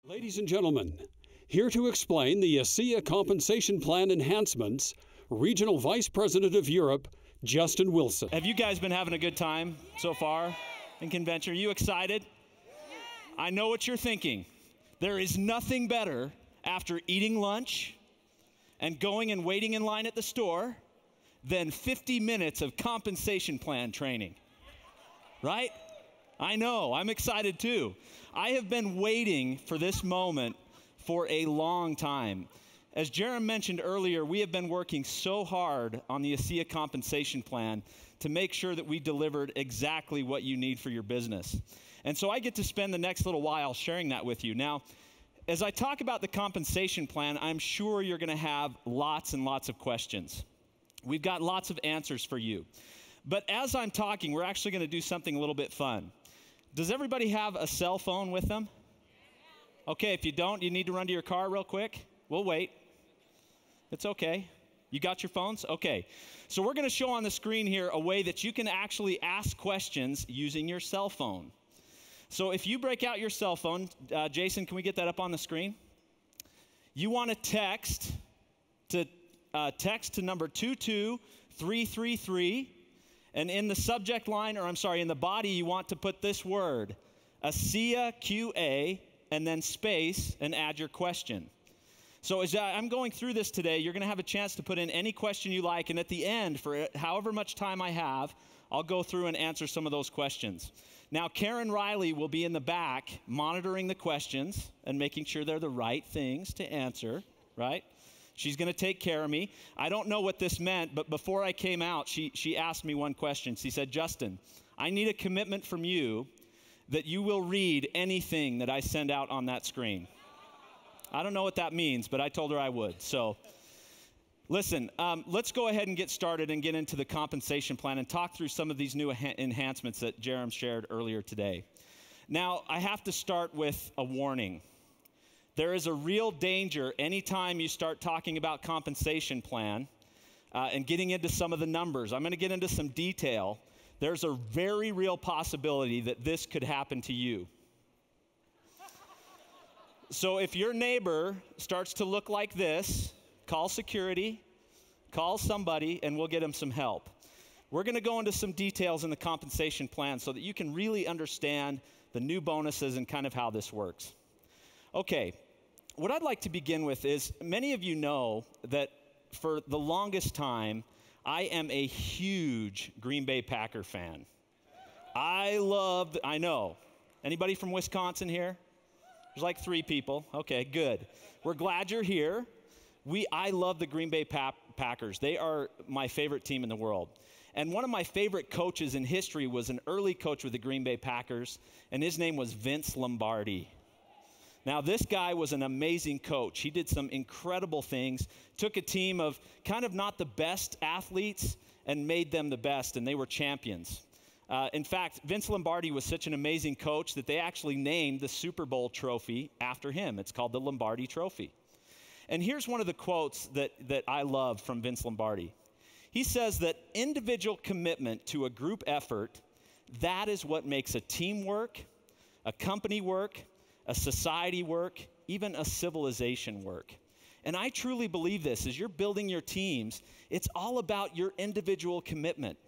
Ladies and gentlemen, here to explain the ASEA Compensation Plan Enhancements, Regional Vice President of Europe, Justin Wilson. Have you guys been having a good time so far in convention? Are you excited? I know what you're thinking. There is nothing better after eating lunch and going and waiting in line at the store than 50 minutes of compensation plan training, right? I know, I'm excited too. I have been waiting for this moment for a long time. As Jerem mentioned earlier, we have been working so hard on the ASEA compensation plan to make sure that we delivered exactly what you need for your business. And so I get to spend the next little while sharing that with you. Now, as I talk about the compensation plan, I'm sure you're going to have lots and lots of questions. We've got lots of answers for you. But as I'm talking, we're actually going to do something a little bit fun. Does everybody have a cell phone with them? Okay, if you don't, you need to run to your car real quick. We'll wait. It's okay. You got your phones? Okay. So we're going to show on the screen here a way that you can actually ask questions using your cell phone. So if you break out your cell phone, Jason, can we get that up on the screen? You want to text to number 22333. And in the subject line, or I'm sorry, in the body, you want to put this word, ASEA QA, and then space, and add your question. So as I'm going through this today, you're going to have a chance to put in any question you like, and at the end, for however much time I have, I'll go through and answer some of those questions. Now, Karen Riley will be in the back monitoring the questions and making sure they're the right things to answer, right? She's going to take care of me. I don't know what this meant, but before I came out, she asked me one question. She said, Justin, I need a commitment from you that you will read anything that I send out on that screen. I don't know what that means, but I told her I would. So listen, let's go ahead and get started and get into the compensation plan and talk through some of these new enhancements that Jerem shared earlier today. Now, I have to start with a warning. There is a real danger anytime you start talking about compensation plan and getting into some of the numbers. I'm going to get into some detail. There's a very real possibility that this could happen to you. So if your neighbor starts to look like this, call security, call somebody, and we'll get them some help. We're going to go into some details in the compensation plan so that you can really understand the new bonuses and kind of how this works. Okay. What I'd like to begin with is, many of you know that for the longest time, I am a huge Green Bay Packer fan. I know. Anybody from Wisconsin here? There's like 3 people. Okay, good. We're glad you're here. I love the Green Bay Packers. They are my favorite team in the world. And one of my favorite coaches in history was an early coach with the Green Bay Packers, and his name was Vince Lombardi. Now, this guy was an amazing coach. He did some incredible things, took a team of kind of not the best athletes and made them the best, and they were champions. In fact, Vince Lombardi was such an amazing coach that they actually named the Super Bowl trophy after him. It's called the Lombardi Trophy. And here's one of the quotes that I love from Vince Lombardi. He says that individual commitment to a group effort, that is what makes a team work, a company work, a society work, even a civilization work. And I truly believe this. As you're building your teams, it's all about your individual commitment.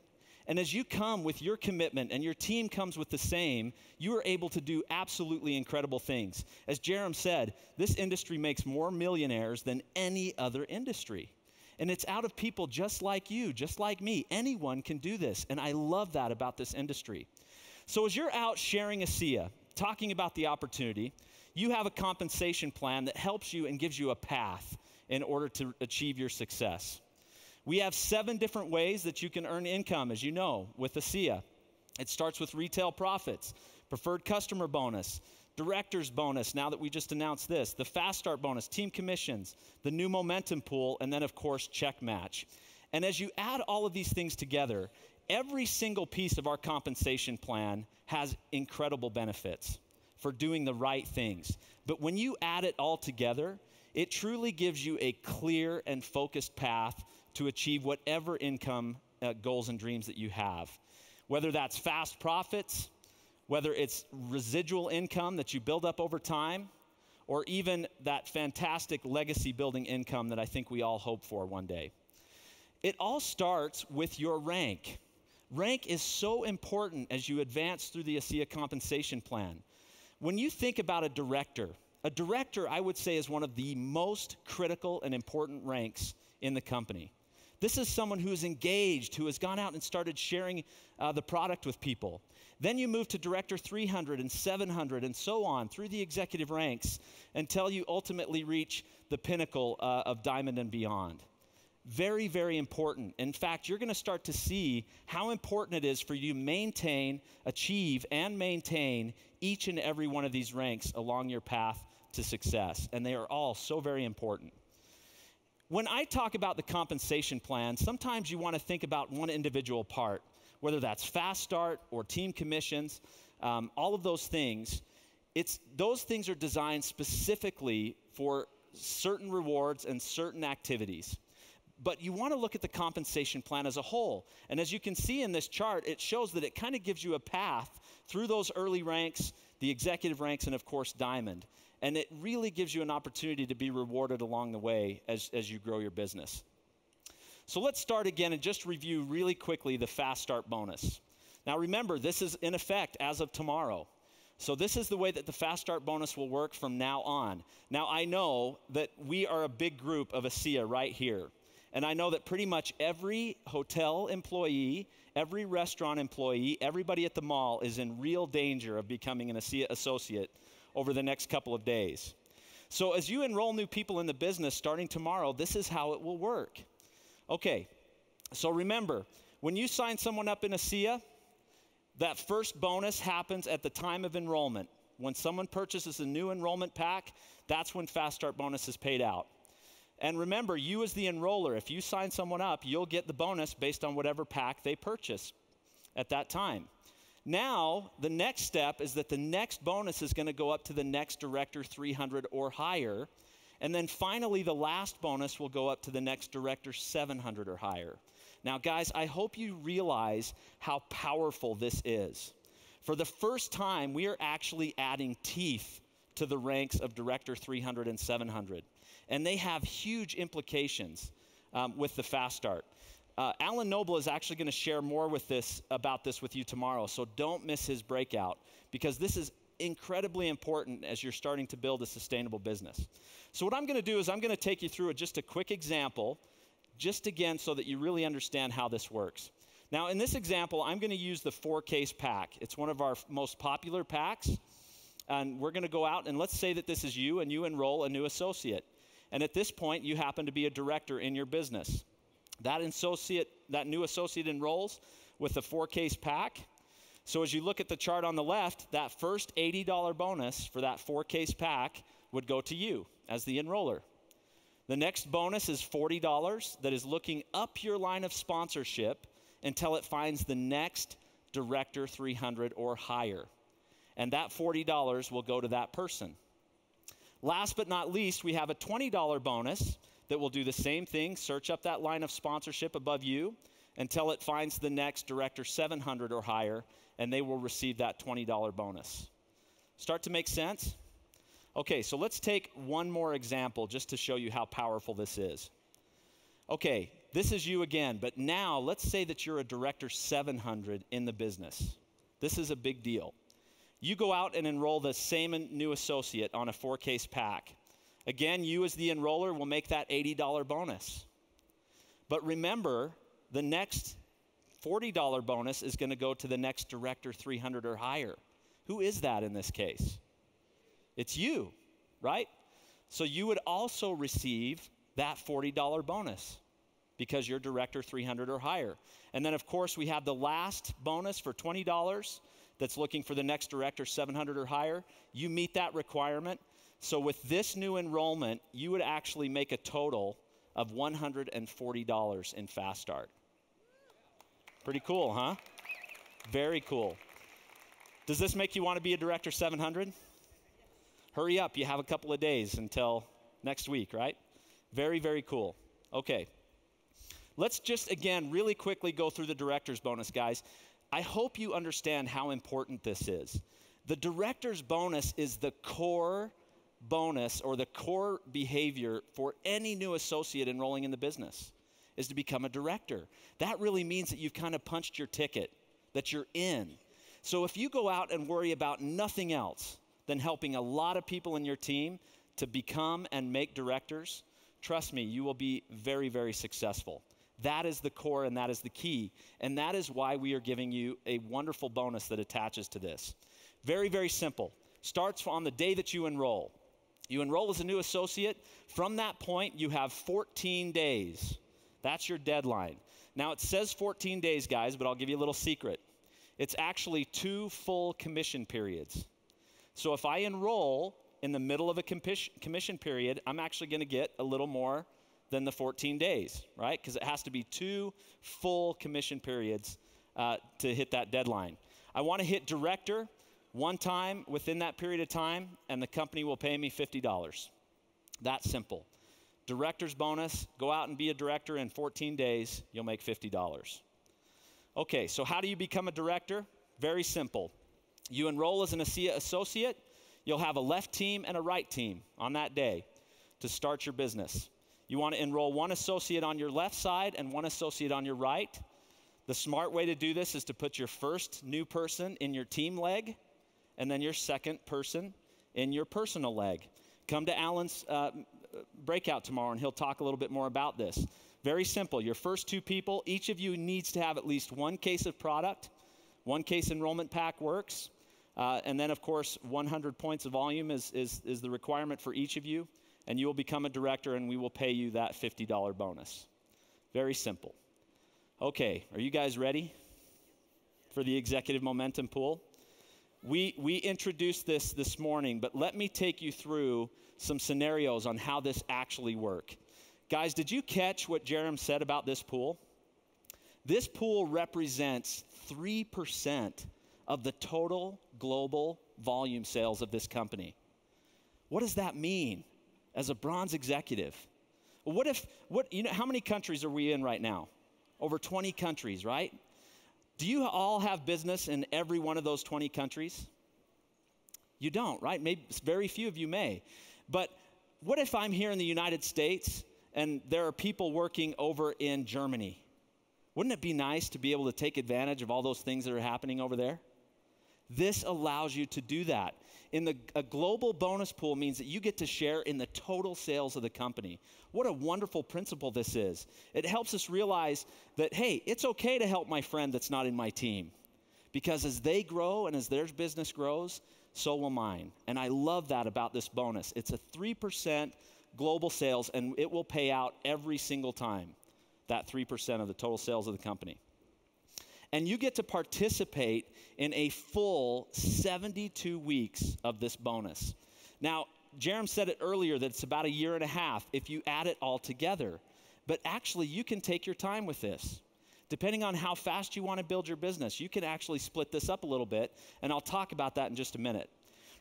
And as you come with your commitment and your team comes with the same, you are able to do absolutely incredible things. As Jerem said, this industry makes more millionaires than any other industry. And it's out of people just like you, just like me. Anyone can do this. And I love that about this industry. So as you're out sharing ASEA, talking about the opportunity, you have a compensation plan that helps you and gives you a path in order to achieve your success. We have 7 different ways that you can earn income, as you know, with ASEA. It starts with retail profits, preferred customer bonus, director's bonus, now that we just announced this, the fast start bonus, team commissions, the new momentum pool, and then, of course, check match. And as you add all of these things together, every single piece of our compensation plan has incredible benefits for doing the right things. But when you add it all together, it truly gives you a clear and focused path to achieve whatever income goals and dreams that you have. Whether that's fast profits, whether it's residual income that you build up over time, or even that fantastic legacy building income that I think we all hope for one day. It all starts with your rank. Rank is so important as you advance through the ASEA compensation plan. When you think about a director, I would say, is one of the most critical and important ranks in the company. This is someone who is engaged, who has gone out and started sharing the product with people. Then you move to Director 300 and 700 and so on through the executive ranks until you ultimately reach the pinnacle of Diamond and beyond. Very, very important. In fact, you're going to start to see how important it is for you to maintain, achieve, and maintain each and every one of these ranks along your path to success. And they are all so very important. When I talk about the compensation plan, sometimes you want to think about one individual part, whether that's fast start or team commissions, all of those things. Those things are designed specifically for certain rewards and certain activities. But you want to look at the compensation plan as a whole. And as you can see in this chart, it shows that it kind of gives you a path through those early ranks, the executive ranks, and of course, Diamond. And it really gives you an opportunity to be rewarded along the way as you grow your business. So let's start again and just review really quickly the Fast Start bonus. Now remember, this is in effect as of tomorrow. So this is the way that the Fast Start bonus will work from now on. Now I know that we are a big group of ASEA right here. And I know that pretty much every hotel employee, every restaurant employee, everybody at the mall is in real danger of becoming an ASEA associate over the next couple of days. So as you enroll new people in the business starting tomorrow, this is how it will work. Okay, so remember, when you sign someone up in ASEA, that first bonus happens at the time of enrollment. When someone purchases a new enrollment pack, that's when Fast Start bonus is paid out. And remember, you as the enroller, if you sign someone up, you'll get the bonus based on whatever pack they purchase at that time. Now, the next step is that the next bonus is going to go up to the next Director 300 or higher. And then finally, the last bonus will go up to the next Director 700 or higher. Now, guys, I hope you realize how powerful this is. For the first time, we are actually adding teeth to the ranks of Director 300 and 700. And they have huge implications with the Fast Start. Alan Noble is actually going to share more about this with you tomorrow, so don't miss his breakout, because this is incredibly important as you're starting to build a sustainable business. So what I'm going to do is I'm going to take you through just a quick example, just again so that you really understand how this works. Now in this example, I'm going to use the 4-case pack. It's one of our most popular packs, and we're going to go out and let's say that this is you and you enroll a new associate. And at this point, you happen to be a director in your business. That new associate enrolls with the 4-case pack. So as you look at the chart on the left, that first $80 bonus for that 4-case pack would go to you as the enroller. The next bonus is $40 that is looking up your line of sponsorship until it finds the next Director 300 or higher. And that $40 will go to that person. Last but not least, we have a $20 bonus that will do the same thing, search up that line of sponsorship above you until it finds the next Director 700 or higher, and they will receive that $20 bonus. Start to make sense? Okay, so let's take one more example just to show you how powerful this is. Okay, this is you again, but now let's say that you're a Director 700 in the business. This is a big deal. You go out and enroll the same new associate on a 4-case pack. Again, you as the enroller will make that $80 bonus. But remember, the next $40 bonus is going to go to the next Director 300 or higher. Who is that in this case? It's you, right? So you would also receive that $40 bonus because you're Director 300 or higher. And then, of course, we have the last bonus for $20 that's looking for the next Director 700 or higher. You meet that requirement. So with this new enrollment, you would actually make a total of $140 in Fast Start. Pretty cool, huh? Very cool. Does this make you want to be a Director 700? Hurry up, you have a couple of days until next week, right? Very, very cool. Okay. Let's just, again, really quickly go through the Director's bonus, guys. I hope you understand how important this is. The Director's bonus is the core bonus or the core behavior for any new associate enrolling in the business is to become a director. That really means that you've kind of punched your ticket, that you're in. So if you go out and worry about nothing else than helping a lot of people in your team to become and make directors, trust me, you will be very, very successful. That is the core and that is the key. And that is why we are giving you a wonderful bonus that attaches to this. Very, very simple. Starts on the day that you enroll. You enroll as a new associate. From that point, you have 14 days. That's your deadline. Now, it says 14 days, guys, but I'll give you a little secret. It's actually 2 full commission periods. So if I enroll in the middle of a commission period, I'm actually going to get a little more than the 14 days, right? Because it has to be 2 full commission periods to hit that deadline. I want to hit director one time within that period of time, and the company will pay me $50. That simple. Director's bonus, go out and be a director in 14 days, you'll make $50. Okay, so how do you become a director? Very simple. You enroll as an ASEA associate, you'll have a left team and a right team on that day to start your business. You want to enroll 1 associate on your left side and 1 associate on your right. The smart way to do this is to put your first new person in your team leg and then your second person in your personal leg. Come to Alan's breakout tomorrow and he'll talk a little bit more about this. Very simple. Your first 2 people, each of you needs to have at least 1 case of product. 1 case enrollment pack works. And then, of course, 100 points of volume is the requirement for each of you. And you will become a director and we will pay you that $50 bonus. Very simple. Okay, are you guys ready for the executive momentum pool? We introduced this morning, but let me take you through some scenarios on how this actually works. Guys, did you catch what Jerem said about this pool? This pool represents 3% of the total global volume sales of this company. What does that mean as a bronze executive? Well, how many countries are we in right now? Over 20 countries, right? Do you all have business in every one of those 20 countries? You don't, right? Maybe very few of you may. But what if I'm here in the United States and there are people working over in Germany? Wouldn't it be nice to be able to take advantage of all those things that are happening over there? This allows you to do that. A global bonus pool means that you get to share in the total sales of the company. What a wonderful principle this is. It helps us realize that, hey, it's okay to help my friend that's not in my team. Because as they grow and as their business grows, so will mine. And I love that about this bonus. It's a 3% global sales, and it will pay out every single time, that 3% of the total sales of the company. And you get to participate in a full 72 weeks of this bonus. Now, Jerem said it earlier that it's about 1.5 years if you add it all together. But actually, you can take your time with this. Depending on how fast you want to build your business, you can actually split this up a little bit, and I'll talk about that in just a minute.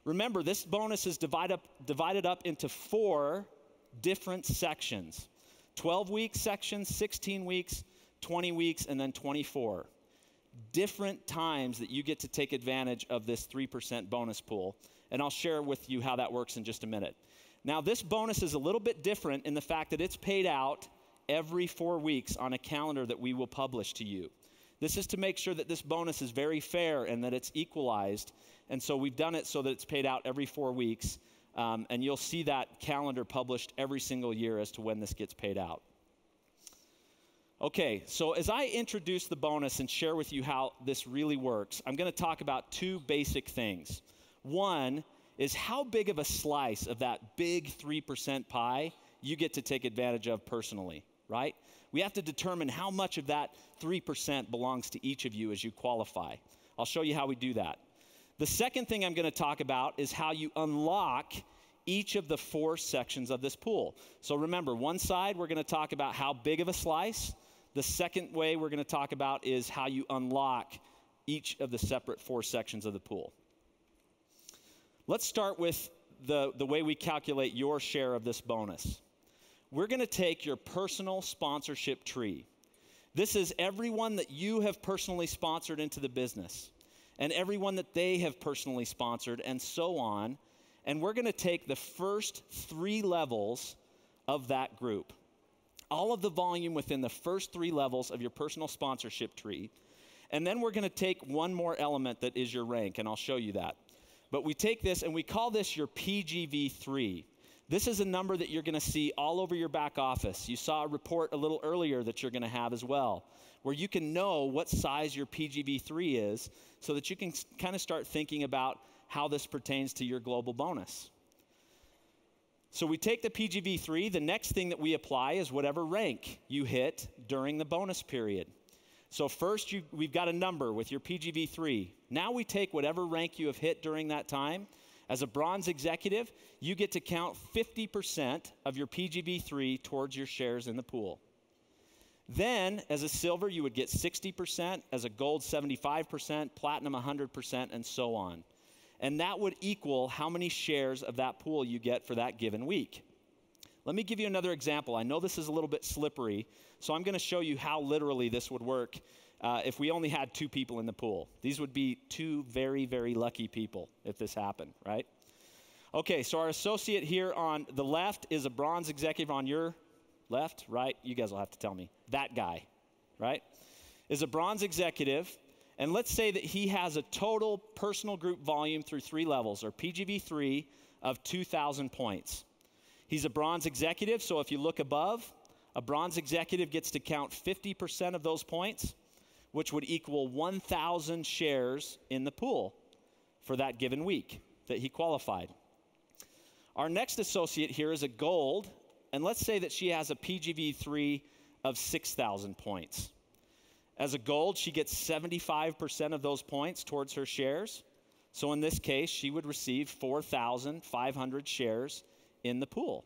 Remember, this bonus is divided up into 4 different sections. 12-week sections, 16 weeks, 20 weeks, and then 24. Different times that you get to take advantage of this 3% bonus pool. And I'll share with you how that works in just a minute. Now, this bonus is a little bit different in the fact that it's paid out every 4 weeks on a calendar that we will publish to you. This is to make sure that this bonus is very fair and that it's equalized. And so we've done it so that it's paid out every 4 weeks. And you'll see that calendar published every single year as to when this gets paid out. Okay, so as I introduce the bonus and share with you how this really works, I'm going to talk about 2 basic things. One is how big of a slice of that big 3% pie you get to take advantage of personally, right? We have to determine how much of that 3% belongs to each of you as you qualify. I'll show you how we do that. The second thing I'm going to talk about is how you unlock each of the 4 sections of this pool. So remember, one side we're going to talk about how big of a slice. The second way we're going to talk about is how you unlock each of the separate 4 sections of the pool. Let's start with the way we calculate your share of this bonus. We're going to take your personal sponsorship tree. This is everyone that you have personally sponsored into the business and everyone that they have personally sponsored and so on. and we're going to take the first 3 levels of that group. All of the volume within the first 3 levels of your personal sponsorship tree. And then we're going to take one more element that is your rank, and I'll show you that. But we take this, and we call this your PGV3. This is a number that you're going to see all over your back office. You saw a report a little earlier that you're going to have as well, where you can know what size your PGV3 is so that you can kind of start thinking about how this pertains to your global bonus. So we take the PGV3. The next thing that we apply is whatever rank you hit during the bonus period. So first, we've got a number with your PGV3. Now we take whatever rank you have hit during that time. As a bronze executive, you get to count 50% of your PGV3 towards your shares in the pool. Then, as a silver, you would get 60%, as a gold, 75%, platinum, 100%, and so on. And that would equal how many shares of that pool you get for that given week. Let me give you another example. I know this is a little bit slippery, so I'm going to show you how literally this would work if we only had 2 people in the pool. These would be 2 very, very lucky people if this happened, right? Okay, so our associate here on the left is a bronze executive. On your left, right? You guys will have to tell me. That guy, right, is a bronze executive. And let's say that he has a total personal group volume through 3 levels, or PGV3, of 2,000 points. He's a bronze executive, so if you look above, a bronze executive gets to count 50% of those points, which would equal 1,000 shares in the pool for that given week that he qualified. Our next associate here is a gold, and let's say that she has a PGV3 of 6,000 points. As a gold, she gets 75% of those points towards her shares. So in this case, she would receive 4,500 shares in the pool.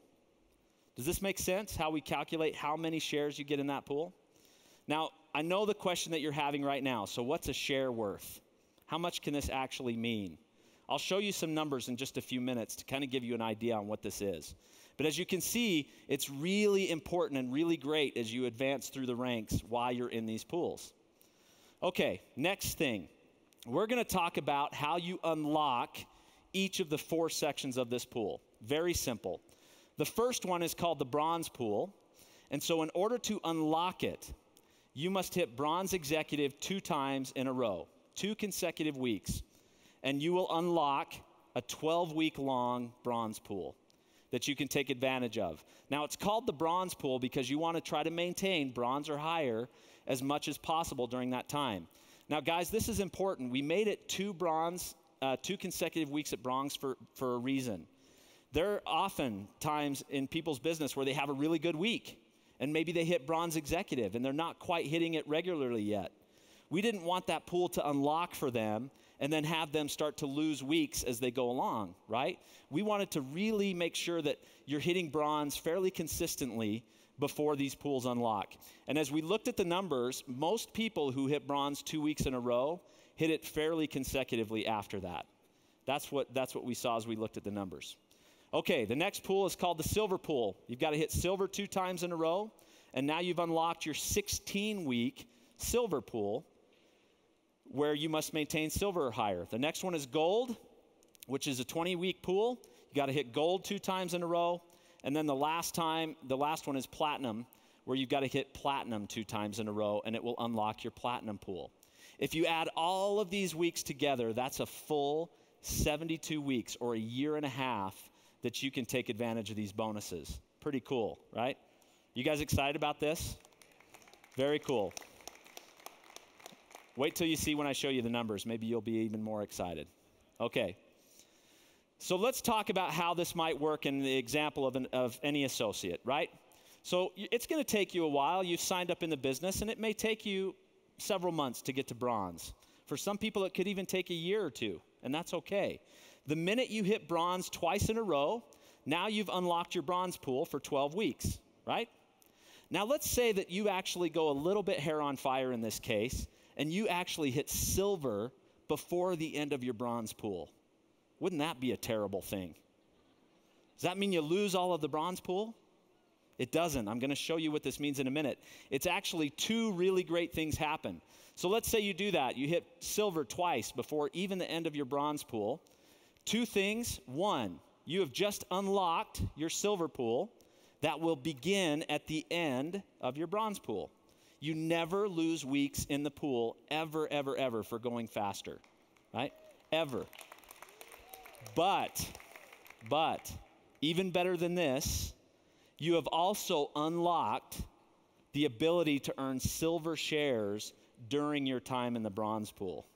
Does this make sense, how we calculate how many shares you get in that pool? Now, I know the question that you're having right now. So what's a share worth? How much can this actually mean? I'll show you some numbers in just a few minutes to kind of give you an idea on what this is. But as you can see, it's really important and really great as you advance through the ranks while you're in these pools. Okay, next thing. We're going to talk about how you unlock each of the 4 sections of this pool. Very simple. The first one is called the bronze pool. And so in order to unlock it, you must hit bronze executive 2 times in a row, 2 consecutive weeks. And you will unlock a 12-week long bronze pool that you can take advantage of. Now, it's called the bronze pool because you want to try to maintain bronze or higher as much as possible during that time. Now, guys, this is important. We made it 2 consecutive weeks at bronze for a reason. There are often times in people's business where they have a really good week, and maybe they hit bronze executive, and they're not quite hitting it regularly yet. We didn't want that pool to unlock for them and then have them start to lose weeks as they go along, right? We wanted to really make sure that you're hitting bronze fairly consistently before these pools unlock. And as we looked at the numbers, most people who hit bronze 2 weeks in a row hit it fairly consecutively after that. That's what we saw as we looked at the numbers. Okay, the next pool is called the silver pool. You've got to hit silver 2 times in a row, and now you've unlocked your 16-week silver pool, where you must maintain silver or higher. The next one is gold, which is a 20-week pool. You got to hit gold 2 times in a row. And then the last one is platinum, where you've got to hit platinum 2 times in a row, and it will unlock your platinum pool. If you add all of these weeks together, that's a full 72 weeks or a year and a half that you can take advantage of these bonuses. Pretty cool, right? You guys excited about this? Very cool. Wait till you see when I show you the numbers. Maybe you'll be even more excited. Okay. So let's talk about how this might work in the example of any associate, right? So it's going to take you a while. You've signed up in the business, and it may take you several months to get to bronze. For some people, it could even take a year or 2, and that's okay. The minute you hit bronze 2 in a row, now you've unlocked your bronze pool for 12 weeks, right? Now let's say that you actually go a little bit hair on fire in this case, and you actually hit silver before the end of your bronze pool. Wouldn't that be a terrible thing? Does that mean you lose all of the bronze pool? It doesn't. I'm going to show you what this means in a minute. It's actually 2 really great things happen. So let's say you do that. You hit silver 2 before even the end of your bronze pool. 2 things. 1, you have just unlocked your silver pool that will begin at the end of your bronze pool. You never lose weeks in the pool, ever, ever, ever, for going faster, right? Ever. But, even better than this, you have also unlocked the ability to earn silver shares during your time in the bronze pool.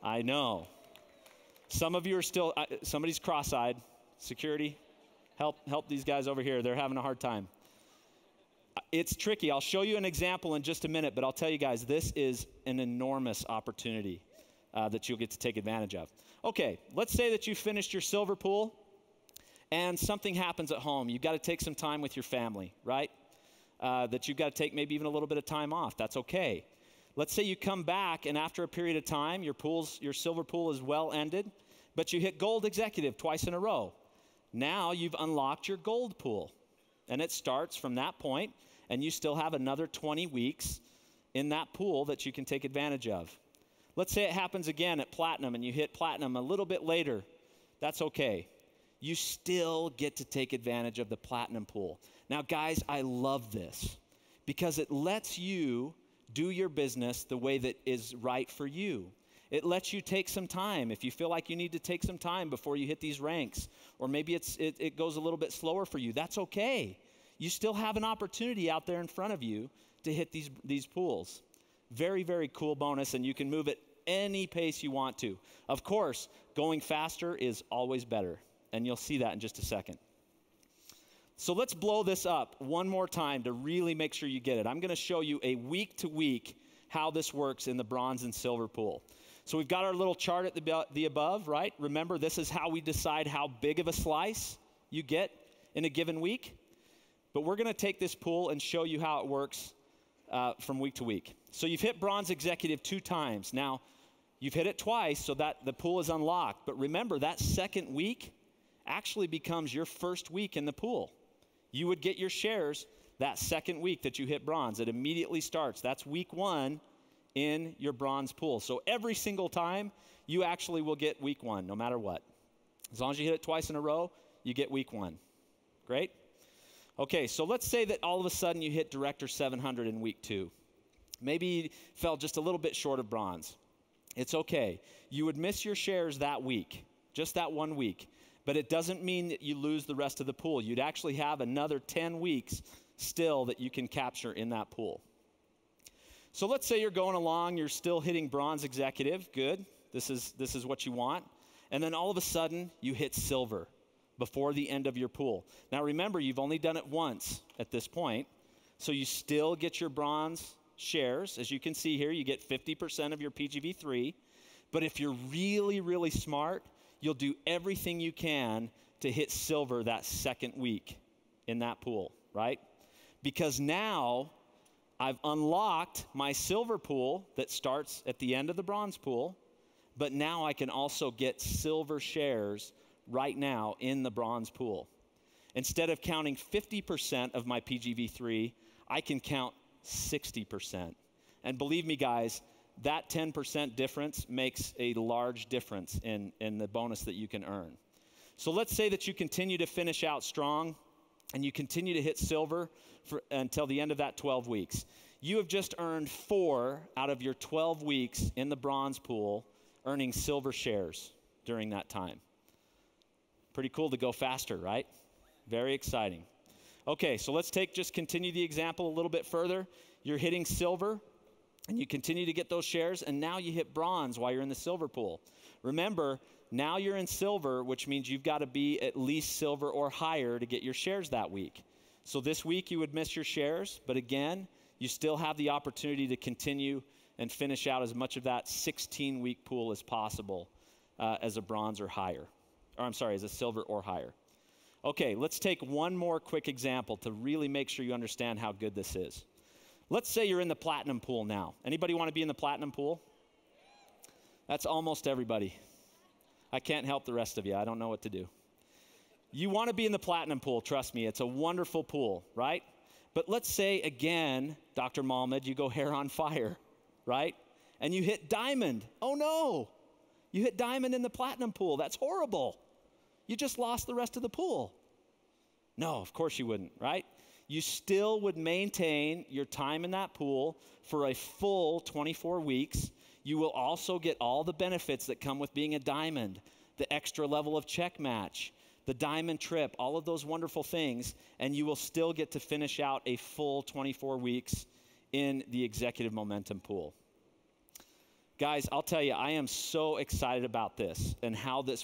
I know. Some of you are still, somebody's cross-eyed. Security, help these guys over here. They're having a hard time. It's tricky. I'll show you an example in just a minute, but I'll tell you guys, this is an enormous opportunity that you'll get to take advantage of. Okay, let's say that you finished your silver pool and something happens at home. You've got to take some time with your family, right? That you've got to take maybe even a little bit of time off. That's okay. Let's say you come back and after a period of time, your silver pool is well ended, but you hit gold executive twice in a row. Now you've unlocked your gold pool. And it starts from that point, and you still have another 20 weeks in that pool that you can take advantage of. Let's say it happens again at platinum, and you hit platinum a little bit later. That's okay. You still get to take advantage of the platinum pool. Now, guys, I love this because it lets you do your business the way that is right for you. It lets you take some time. If you feel like you need to take some time before you hit these ranks, or maybe it goes a little bit slower for you, that's okay. You still have an opportunity out there in front of you to hit these pools. Very, very cool bonus, and you can move at any pace you want to. Of course, going faster is always better, and you'll see that in just a second. So let's blow this up one more time to really make sure you get it. I'm going to show you a week-to-week how this works in the bronze and silver pool. So we've got our little chart at the above, right? Remember, this is how we decide how big of a slice you get in a given week. But we're going to take this pool and show you how it works from week to week. So you've hit bronze executive 2 times. Now, you've hit it twice so that the pool is unlocked. But remember, that second week actually becomes your first week in the pool. You would get your shares that second week that you hit bronze. It immediately starts. That's week 1 in your bronze pool. So every single time, you actually will get week 1, no matter what. As long as you hit it twice in a row, you get week 1. Great? Okay, so let's say that all of a sudden you hit Director 700 in week 2. Maybe you fell just a little bit short of bronze. It's okay. You would miss your shares that week, just that 1 week. But it doesn't mean that you lose the rest of the pool. You'd actually have another 10 weeks still that you can capture in that pool. So let's say you're going along, you're still hitting bronze executive. Good. This is what you want. And then all of a sudden, you hit silver before the end of your pool. Now remember, you've only done it once at this point, so you still get your bronze shares. As you can see here, you get 50% of your PGV3. But if you're really, really smart, you'll do everything you can to hit silver that second week in that pool, right? Because now I've unlocked my silver pool that starts at the end of the bronze pool, but now I can also get silver shares right now in the bronze pool. Instead of counting 50% of my PGV3, I can count 60%. And believe me, guys, that 10% difference makes a large difference in the bonus that you can earn. So let's say that you continue to finish out strong and you continue to hit silver until the end of that 12 weeks. You have just earned 4 out of your 12 weeks in the bronze pool, earning silver shares during that time. Pretty cool to go faster, right? Very exciting. Okay, so let's just continue the example a little bit further. You're hitting silver, and you continue to get those shares, and now you hit bronze while you're in the silver pool. Remember, now you're in silver, which means you've got to be at least silver or higher to get your shares that week. So this week you would miss your shares, but again, you still have the opportunity to continue and finish out as much of that 16-week pool as possible as a bronze or higher. Or I'm sorry, as a silver or higher. Okay, let's take one more quick example to really make sure you understand how good this is. Let's say you're in the platinum pool now. Anybody want to be in the platinum pool? That's almost everybody. I can't help the rest of you. I don't know what to do. You want to be in the platinum pool, trust me. It's a wonderful pool, right? But let's say, again, Dr. Malmed, you go hair on fire, right? And you hit diamond. Oh, no. You hit diamond in the platinum pool. That's horrible. You just lost the rest of the pool. No, of course you wouldn't, right? You still would maintain your time in that pool for a full 24 weeks. You will also get all the benefits that come with being a diamond, the extra level of check match, the diamond trip, all of those wonderful things, and you will still get to finish out a full 24 weeks in the Executive Momentum Pool. Guys, I'll tell you, I am so excited about this and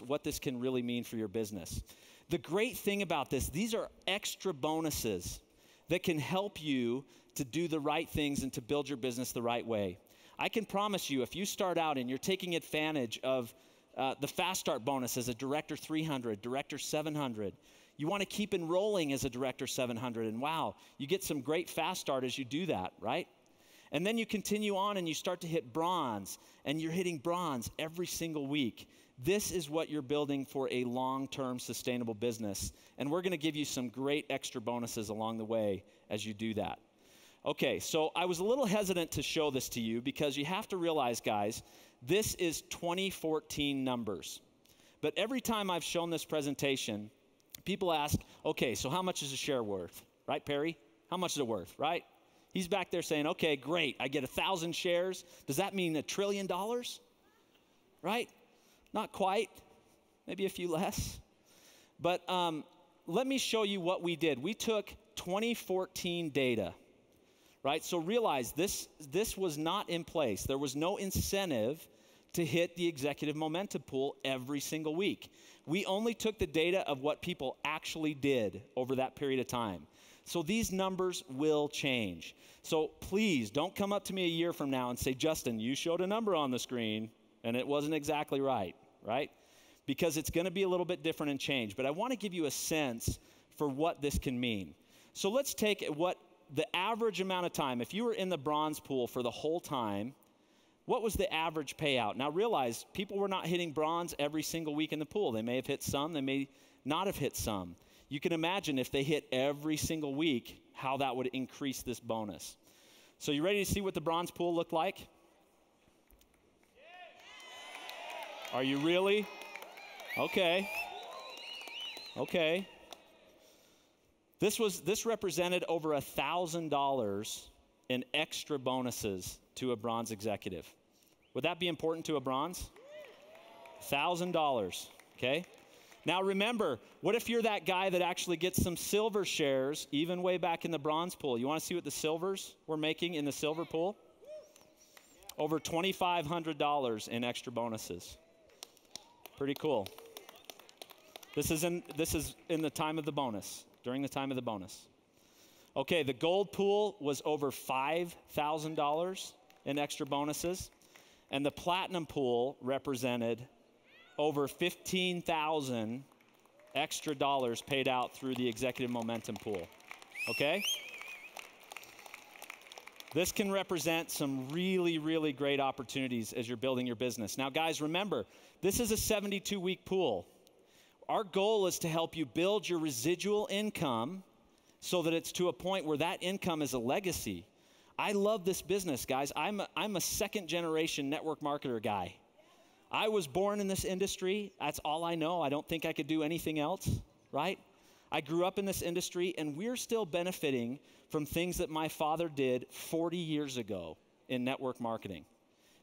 what this can really mean for your business. The great thing about this, these are extra bonuses that can help you to do the right things and to build your business the right way. I can promise you, if you start out and you're taking advantage of the Fast Start bonus as a Director 300, Director 700, you want to keep enrolling as a Director 700, and wow, you get some great Fast Start as you do that, right? And then you continue on and you start to hit bronze, and you're hitting bronze every single week. This is what you're building for a long-term sustainable business. And we're going to give you some great extra bonuses along the way as you do that. Okay, so I was a little hesitant to show this to you because you have to realize, guys, this is 2014 numbers. But every time I've shown this presentation, people ask, okay, so how much is a share worth? Right, Perry? How much is it worth, right? He's back there saying, okay, great, I get 1,000 shares. Does that mean $1 trillion? Right? Not quite, maybe a few less. But let me show you what we did. We took 2014 data, right? So realize this was not in place. There was no incentive to hit the Executive Momentum Pool every single week. We only took the data of what people actually did over that period of time. So these numbers will change. So please don't come up to me a year from now and say, Justin, you showed a number on the screen and it wasn't exactly right? Because it's going to be a little bit different and change. But I want to give you a sense for what this can mean. So let's take what the average amount of time, if you were in the bronze pool for the whole time, what was the average payout? Now realize people were not hitting bronze every single week in the pool. They may have hit some, they may not have hit some. You can imagine if they hit every single week, how that would increase this bonus. So you ready to see what the bronze pool looked like? Are you really? Okay. This represented over $1,000 in extra bonuses to a bronze executive. Would that be important to a bronze? $1,000, okay? Now remember, what if you're that guy that actually gets some silver shares, even way back in the bronze pool? You want to see what the silvers were making in the silver pool? Over $2,500 in extra bonuses. Pretty cool. This is in the time of the bonus, during the time of the bonus. Okay, the gold pool was over $5,000 in extra bonuses, and the platinum pool represented over $15,000 extra dollars paid out through the Executive Momentum Pool. Okay? This can represent some really, really great opportunities as you're building your business. Now, guys, remember, this is a 72-week pool. Our goal is to help you build your residual income so that it's to a point where that income is a legacy. I love this business, guys. I'm a second-generation network marketer guy. I was born in this industry. That's all I know. I don't think I could do anything else, right? I grew up in this industry, and we're still benefiting from things that my father did 40 years ago in network marketing.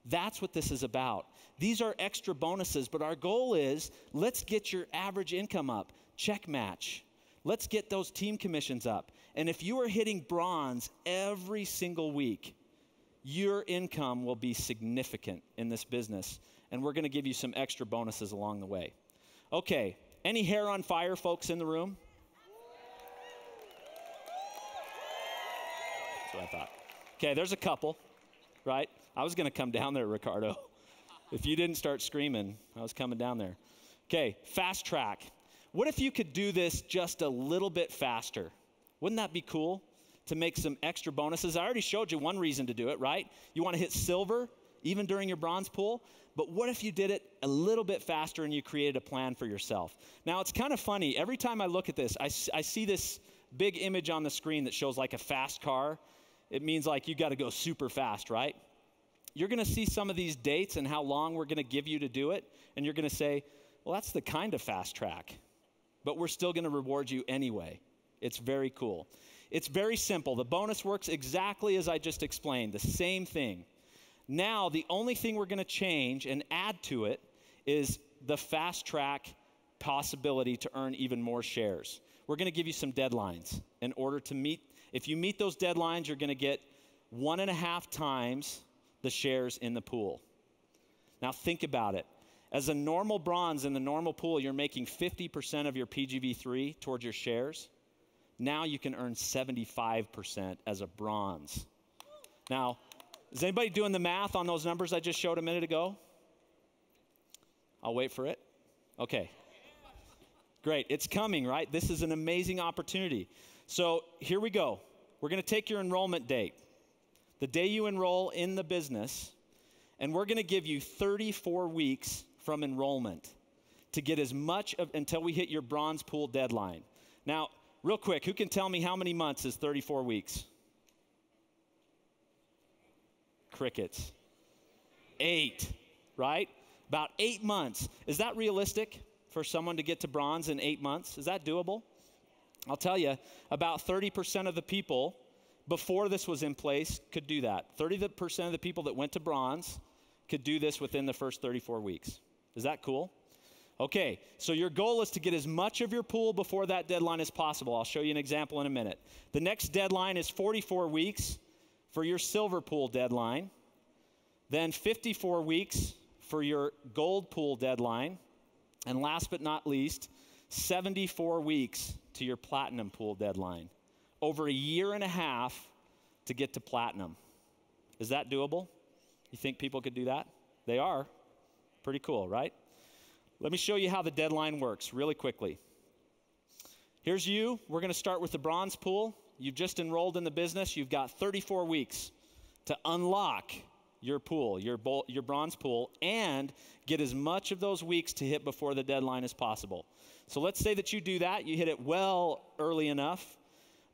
That's what this is about. These are extra bonuses, but our goal is let's get your average income up. Check match. Let's get those team commissions up. And if you are hitting bronze every single week, your income will be significant in this business. And we're going to give you some extra bonuses along the way. Okay, any hair on fire folks in the room? That's what I thought. Okay, there's a couple, right? I was going to come down there, Ricardo. If you didn't start screaming, I was coming down there. Okay, fast track. What if you could do this just a little bit faster? Wouldn't that be cool to make some extra bonuses? I already showed you one reason to do it, right? You want to hit silver even during your bronze pool? But what if you did it a little bit faster and you created a plan for yourself? Now, it's kind of funny. Every time I look at this, I see this big image on the screen that shows like a fast car. It means like you got to go super fast, right? You're going to see some of these dates and how long we're going to give you to do it, and you're going to say, well, that's the kind of fast track. but we're still going to reward you anyway. It's very cool. It's very simple. The bonus works exactly as I just explained, the same thing. Now, the only thing we're going to change and add to it is the fast track possibility to earn even more shares. We're going to give you some deadlines in order to meet. If you meet those deadlines, you're going to get 1.5 times the shares in the pool. Now, think about it. As a normal bronze in the normal pool, you're making 50% of your PGV3 towards your shares. Now you can earn 75% as a bronze. Now, is anybody doing the math on those numbers I just showed a minute ago? I'll wait for it. Okay. Great. It's coming, right? This is an amazing opportunity. So here we go. We're going to take your enrollment date, the day you enroll in the business, and we're going to give you 34 weeks from enrollment to get as much of until we hit your bronze pool deadline. Now, real quick, who can tell me how many months is 34 weeks? Crickets. 8, right? About 8 months. Is that realistic for someone to get to bronze in 8 months? Is that doable? I'll tell you, about 30% of the people before this was in place could do that. 30% of the people that went to bronze could do this within the first 34 weeks. Is that cool? Okay, so your goal is to get as much of your pool before that deadline as possible. I'll show you an example in a minute. The next deadline is 44 weeks for your silver pool deadline, then 54 weeks for your gold pool deadline, and last but not least, 74 weeks to your platinum pool deadline. Over 1.5 years to get to platinum. Is that doable? You think people could do that? They are. Pretty cool, right? Let me show you how the deadline works really quickly. Here's you. We're going to start with the bronze pool. You've just enrolled in the business. You've got 34 weeks to unlock your pool, your bronze pool, and get as much of those weeks to hit before the deadline as possible. So let's say that you do that. You hit it well early enough.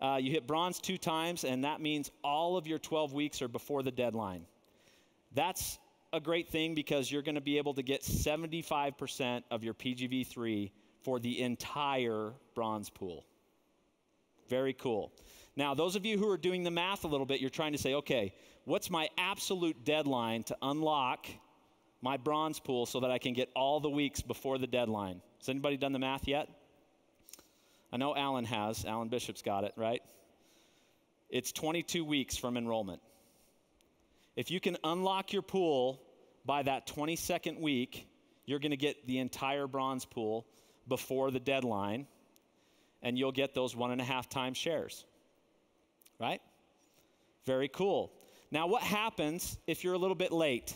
You hit bronze 2 times, and that means all of your 12 weeks are before the deadline. That's a great thing because you're going to be able to get 75% of your PGV3 for the entire bronze pool. Very cool. Now, those of you who are doing the math a little bit, you're trying to say, okay, what's my absolute deadline to unlock my bronze pool so that I can get all the weeks before the deadline? Has anybody done the math yet? I know Alan has. Alan Bishop's got it, right? It's 22 weeks from enrollment. If you can unlock your pool by that 22nd week, you're going to get the entire bronze pool before the deadline, and you'll get those 1.5 times shares, right? Very cool. Now, what happens if you're a little bit late?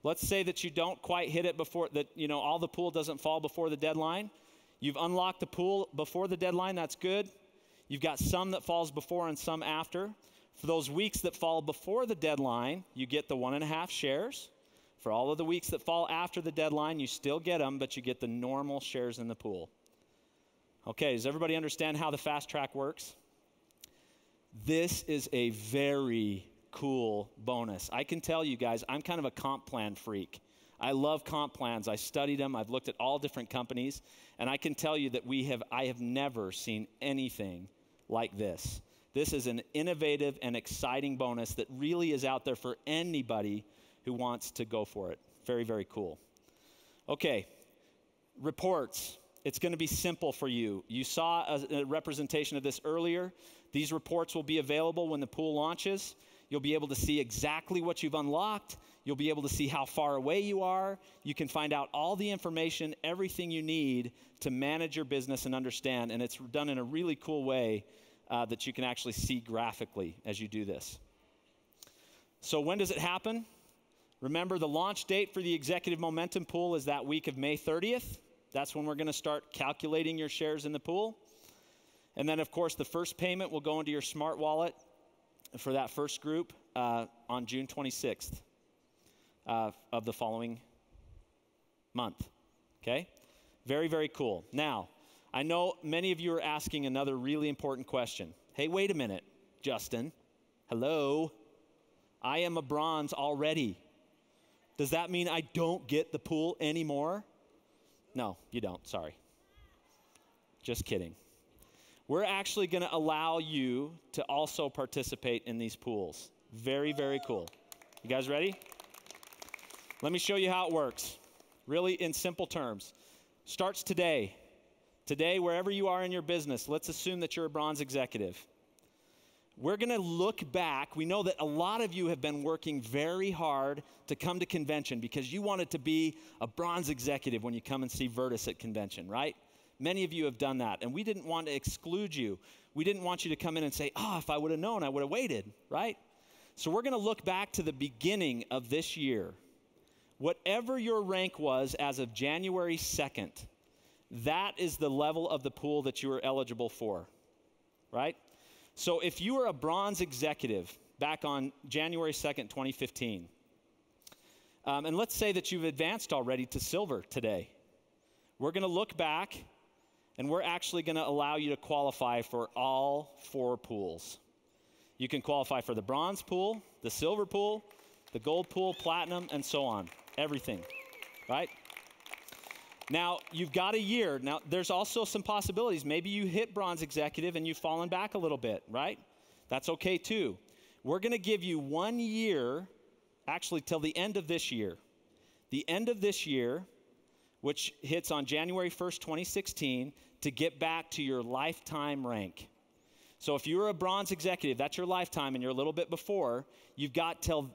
Let's say that you don't quite hit it before, that all the pool doesn't fall before the deadline. You've unlocked the pool before the deadline. That's good. You've got some that falls before and some after. For those weeks that fall before the deadline, you get the 1.5 shares. For all of the weeks that fall after the deadline, you still get them, but you get the normal shares in the pool. Okay, does everybody understand how the fast track works? This is a very cool bonus. I can tell you guys, I'm kind of a comp plan freak. I love comp plans. I studied them. I've looked at all different companies, and I can tell you that I have never seen anything like this. This is an innovative and exciting bonus that really is out there for anybody who wants to go for it. Very, very cool. Okay, reports. It's going to be simple for you. You saw a representation of this earlier. These reports will be available when the pool launches. You'll be able to see exactly what you've unlocked. You'll be able to see how far away you are. You can find out all the information, everything you need to manage your business and understand. And it's done in a really cool way that you can actually see graphically as you do this. So when does it happen? Remember, the launch date for the Executive Momentum Pool is that week of May 30th. That's when we're going to start calculating your shares in the pool. And then, of course, the first payment will go into your smart wallet for that first group on June 26th of the following month. Okay? Very, very cool. Now, I know many of you are asking another really important question. Hey, wait a minute, Justin. Hello? I am a bronze already. Does that mean I don't get the pool anymore? No, you don't. Sorry. Just kidding. We're actually going to allow you to also participate in these pools. Very, very cool. You guys ready? Let me show you how it works. Really in simple terms. Starts today. Today, wherever you are in your business, let's assume that you're a bronze executive. We're going to look back. We know that a lot of you have been working very hard to come to convention because you wanted to be a bronze executive when you come and see Virtus at convention, right? Many of you have done that, and we didn't want to exclude you. We didn't want you to come in and say, oh, if I would have known, I would have waited, right? So we're going to look back to the beginning of this year. Whatever your rank was as of January 2nd, that is the level of the pool that you are eligible for, right? So if you were a bronze executive back on January 2nd, 2015, and let's say that you've advanced already to silver today, we're going to look back and we're actually going to allow you to qualify for all 4 pools. You can qualify for the bronze pool, the silver pool, the gold pool, platinum, and so on. Everything, right? Now, you've got a year. Now, there's also some possibilities. Maybe you hit bronze executive and you've fallen back a little bit, right? That's okay too. We're going to give you 1 year, actually till the end of this year. The end of this year, which hits on January 1st, 2016, to get back to your lifetime rank. So if you were a bronze executive, that's your lifetime, and you're a little bit before, you've got till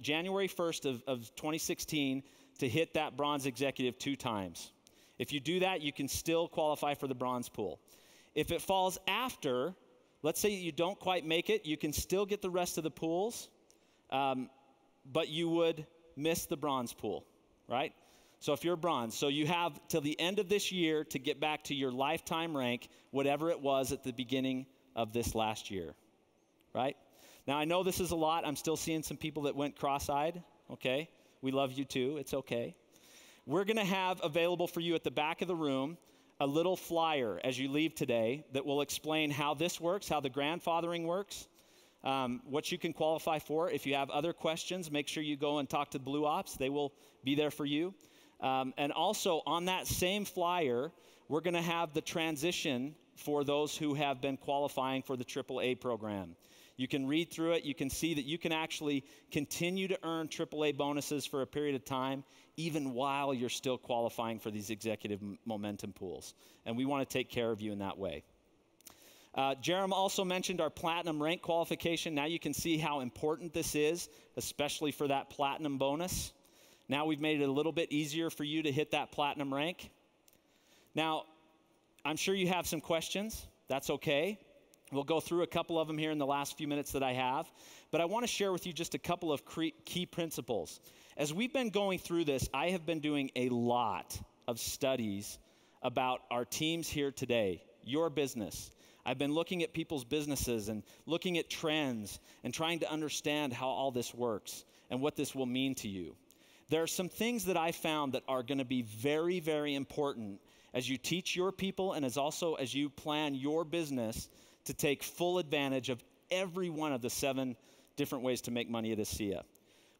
January 1st of 2016 to hit that bronze executive 2 times. If you do that, you can still qualify for the bronze pool. If it falls after, let's say you don't quite make it, you can still get the rest of the pools, but you would miss the bronze pool, right? So if you're a bronze, so you have till the end of this year to get back to your lifetime rank, whatever it was at the beginning of this last year, right? Now, I know this is a lot. I'm still seeing some people that went cross-eyed, okay? We love you too. It's okay. We're going to have available for you at the back of the room a little flyer as you leave today that will explain how this works, how the grandfathering works, what you can qualify for. If you have other questions, make sure you go and talk to Blue Ops. They will be there for you. And also on that same flyer, we're going to have the transition for those who have been qualifying for the AAA program. You can read through it. You can see that you can actually continue to earn AAA bonuses for a period of time, even while you're still qualifying for these executive momentum pools. And we want to take care of you in that way. Jerem also mentioned our platinum rank qualification. Now you can see how important this is, especially for that platinum bonus. Now we've made it a little bit easier for you to hit that platinum rank. Now, I'm sure you have some questions. That's okay. We'll go through a couple of them here in the last few minutes that I have. But I want to share with you just a couple of key principles. As we've been going through this, I have been doing a lot of studies about our teams here today, your business. I've been looking at people's businesses and looking at trends and trying to understand how all this works and what this will mean to you. There are some things that I found that are going to be very, very important as you teach your people and as you plan your business to take full advantage of every one of the 7 different ways to make money at ASEA.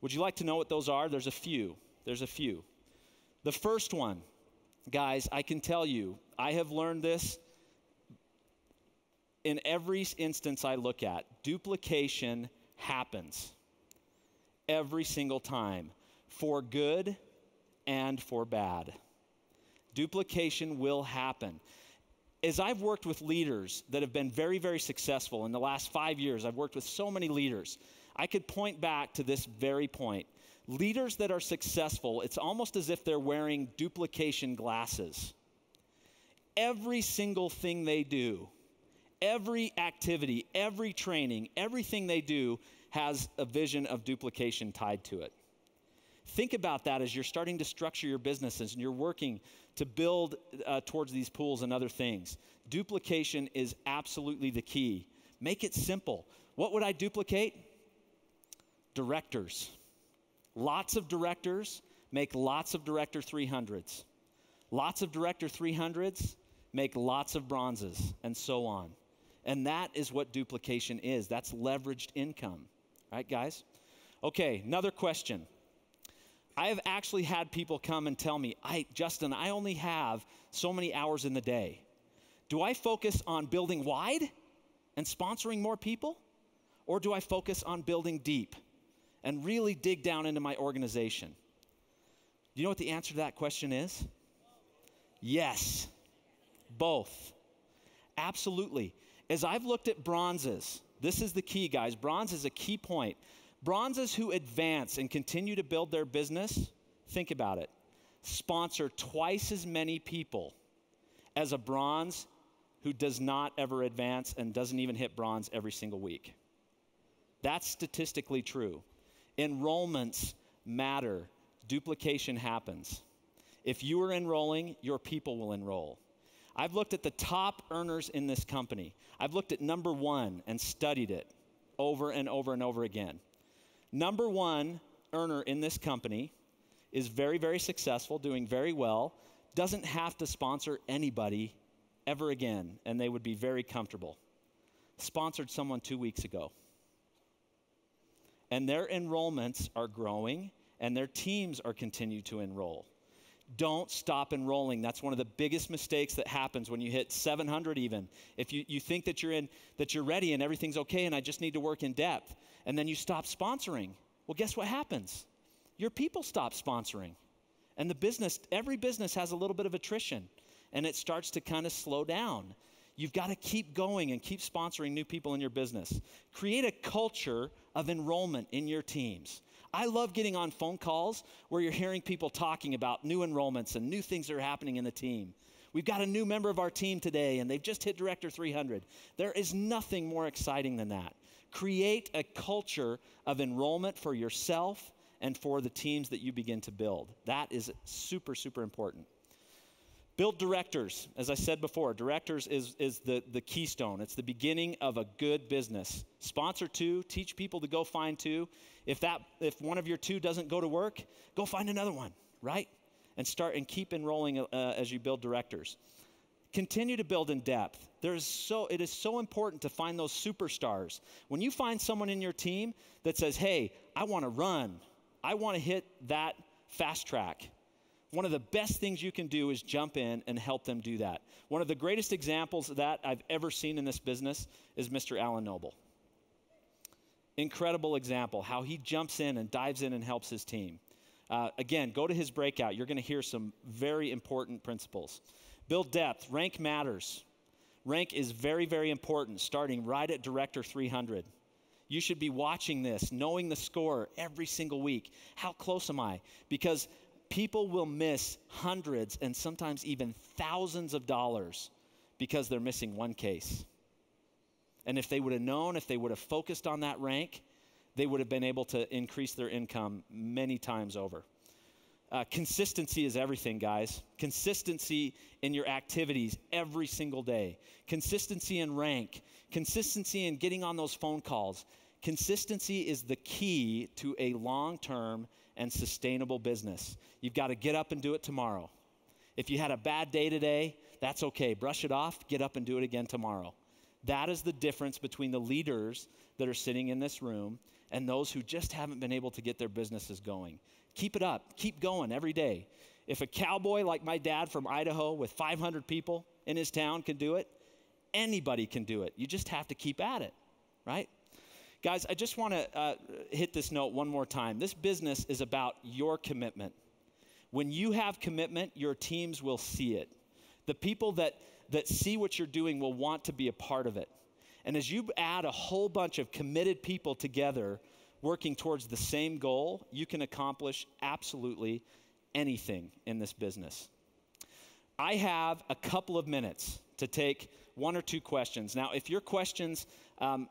Would you like to know what those are? There's a few. The first one, guys, I can tell you, I have learned this in every instance I look at. Duplication happens every single time, for good and for bad. Duplication will happen. As I've worked with leaders that have been very, very successful in the last 5 years, I've worked with so many leaders, I could point back to this very point. Leaders that are successful, it's almost as if they're wearing duplication glasses. Every single thing they do, every activity, every training, everything they do has a vision of duplication tied to it. Think about that as you're starting to structure your businesses and you're working to build towards these pools and other things. Duplication is absolutely the key. Make it simple. What would I duplicate? Directors. Lots of directors make lots of Director 300s. Lots of Director 300s make lots of bronzes, and so on. And that is what duplication is. That's leveraged income. Right, guys? Okay, another question. I have actually had people come and tell me, Justin, I only have so many hours in the day. Do I focus on building wide and sponsoring more people? Or do I focus on building deep and really dig down into my organization? Do you know what the answer to that question is? Yes, both. Absolutely. As I've looked at bronzes, this is the key, guys. Bronze is a key point. Bronzes who advance and continue to build their business, think about it, sponsor twice as many people as a bronze who does not ever advance and doesn't even hit bronze every single week. That's statistically true. Enrollments matter. Duplication happens. If you are enrolling, your people will enroll. I've looked at the top earners in this company. I've looked at number one and studied it over and over and over again. Number one earner in this company is very, very successful, doing very well, doesn't have to sponsor anybody ever again, and they would be very comfortable. Sponsored someone 2 weeks ago. And their enrollments are growing, and their teams are continuing to enroll. Don't stop enrolling. That's one of the biggest mistakes that happens when you hit 700 even. If you think that you're ready and everything's okay and I just need to work in depth, and then you stop sponsoring, well, guess what happens? Your people stop sponsoring. And every business has a little bit of attrition, and it starts to kind of slow down. You've got to keep going and keep sponsoring new people in your business. Create a culture of enrollment in your teams. I love getting on phone calls where you're hearing people talking about new enrollments and new things that are happening in the team. We've got a new member of our team today, and they've just hit Director 300. There is nothing more exciting than that. Create a culture of enrollment for yourself and for the teams that you begin to build. That is super, super important. Build directors. As I said before, directors is the keystone. It's the beginning of a good business. Sponsor two, teach people to go find two. If one of your two doesn't go to work, go find another one, right? And start and keep enrolling as you build directors. Continue to build in depth. It is so important to find those superstars. When you find someone in your team that says, hey, I want to run, I want to hit that fast track, one of the best things you can do is jump in and help them do that. One of the greatest examples of that I've ever seen in this business is Mr. Alan Noble. Incredible example, how he jumps in and dives in and helps his team. Again, go to his breakout. You're going to hear some very important principles. Build depth. Rank matters. Rank is very, very important, starting right at Director 300. You should be watching this, knowing the score every single week. How close am I? Because people will miss hundreds and sometimes even thousands of dollars because they're missing one case. And if they would have known, if they would have focused on that rank, they would have been able to increase their income many times over. Consistency is everything, guys. Consistency in your activities every single day. Consistency in rank. Consistency in getting on those phone calls. Consistency is the key to a long-term and sustainable business. You've got to get up and do it tomorrow. If you had a bad day today, that's okay. Brush it off, get up and do it again tomorrow. That is the difference between the leaders that are sitting in this room and those who just haven't been able to get their businesses going. Keep it up. Keep going every day. If a cowboy like my dad from Idaho with 500 people in his town can do it, anybody can do it. You just have to keep at it, right? Guys, I just want to hit this note one more time. This business is about your commitment. When you have commitment, your teams will see it. The people that see what you're doing will want to be a part of it. And as you add a whole bunch of committed people together working towards the same goal, you can accomplish absolutely anything in this business. I have a couple of minutes to take one or two questions. Now, if your questions,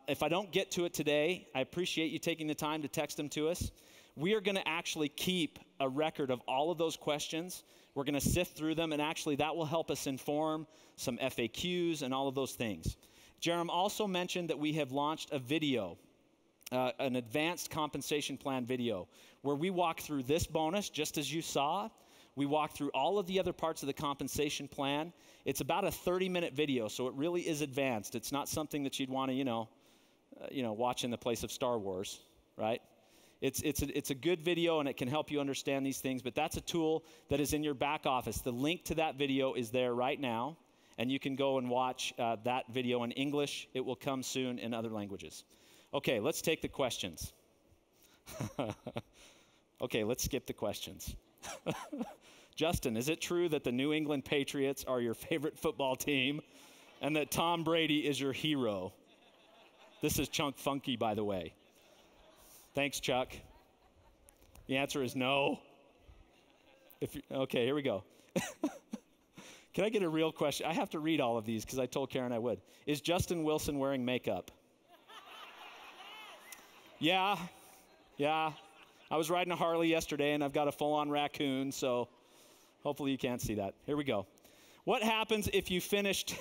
if I don't get to it today, I appreciate you taking the time to text them to us. We are going to actually keep a record of all of those questions. We're going to sift through them, and actually that will help us inform some FAQs and all of those things. Jerem also mentioned that we have launched a video, an advanced compensation plan video, where we walk through this bonus, just as you saw. We walk through all of the other parts of the compensation plan. It's about a 30-minute video, so it really is advanced. It's not something that you'd want to, watch in the place of Star Wars, right? It's a good video, and it can help you understand these things, but that's a tool that is in your back office. The link to that video is there right now, And you can go and watch that video in English. It will come soon in other languages. Okay, let's take the questions. Okay, let's skip the questions. Justin, is it true that the New England Patriots are your favorite football team and that Tom Brady is your hero? This is Chunk Funky, by the way. Thanks, Chuck. The answer is no. Okay, here we go. Can I get a real question? I have to read all of these because I told Karen I would. Is Justin Wilson wearing makeup? Yeah. I was riding a Harley yesterday, and I've got a full-on raccoon, so hopefully you can't see that. Here we go. What happens if you finished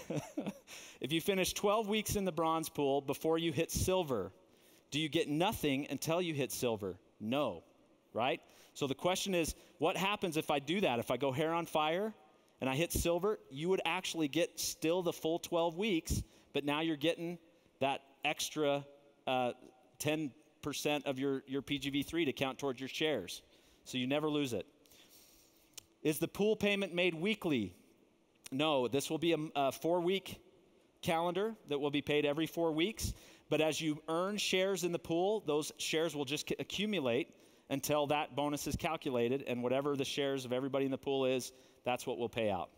12 weeks in the bronze pool before you hit silver? Do you get nothing until you hit silver? No, right? So the question is, what happens if I do that? If I go hair on fire and I hit silver, you would actually get still the full 12 weeks, but now you're getting that extra 10% of your PGV3 to count towards your shares. So you never lose it. Is the pool payment made weekly? No, this will be a 4-week calendar that will be paid every 4 weeks. But as you earn shares in the pool, those shares will just accumulate until that bonus is calculated, and whatever the shares of everybody in the pool is, that's what will pay out.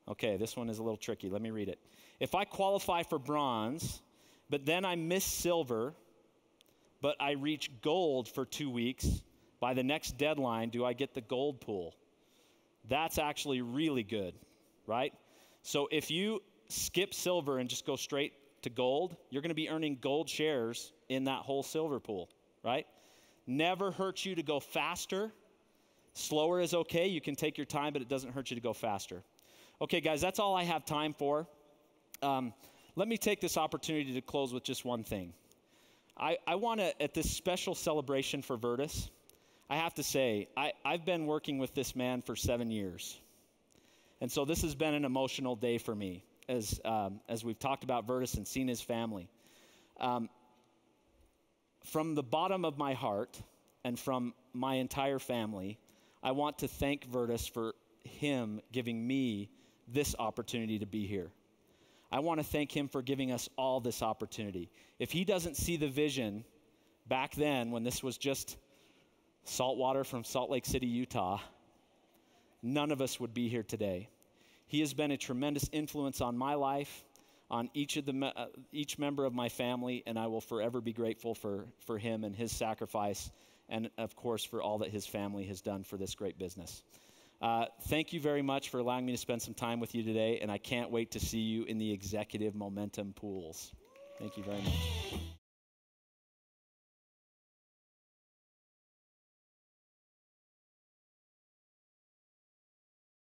Okay, this one is a little tricky. Let me read it. If I qualify for bronze, but then I miss silver, but I reach gold for 2 weeks, by the next deadline, do I get the gold pool? That's actually really good, right? So if you skip silver and just go straight to gold, you're going to be earning gold shares in that whole silver pool, right? Never hurts you to go faster. Slower is okay. You can take your time, but it doesn't hurt you to go faster. Okay, guys, that's all I have time for. Let me take this opportunity to close with just one thing. I want to, at this special celebration for Virtus, I have to say, I've been working with this man for 7 years. And so this has been an emotional day for me as we've talked about Virtus and seen his family. From the bottom of my heart and from my entire family, I want to thank Virtus for him giving me this opportunity to be here. I want to thank him for giving us all this opportunity. If he doesn't see the vision back then when this was just saltwater from Salt Lake City, Utah, none of us would be here today. He has been a tremendous influence on my life, on each member of my family, and I will forever be grateful for him and his sacrifice, and of course for all that his family has done for this great business. Thank you very much for allowing me to spend some time with you today, and I can't wait to see you in the executive momentum pools. Thank you very much.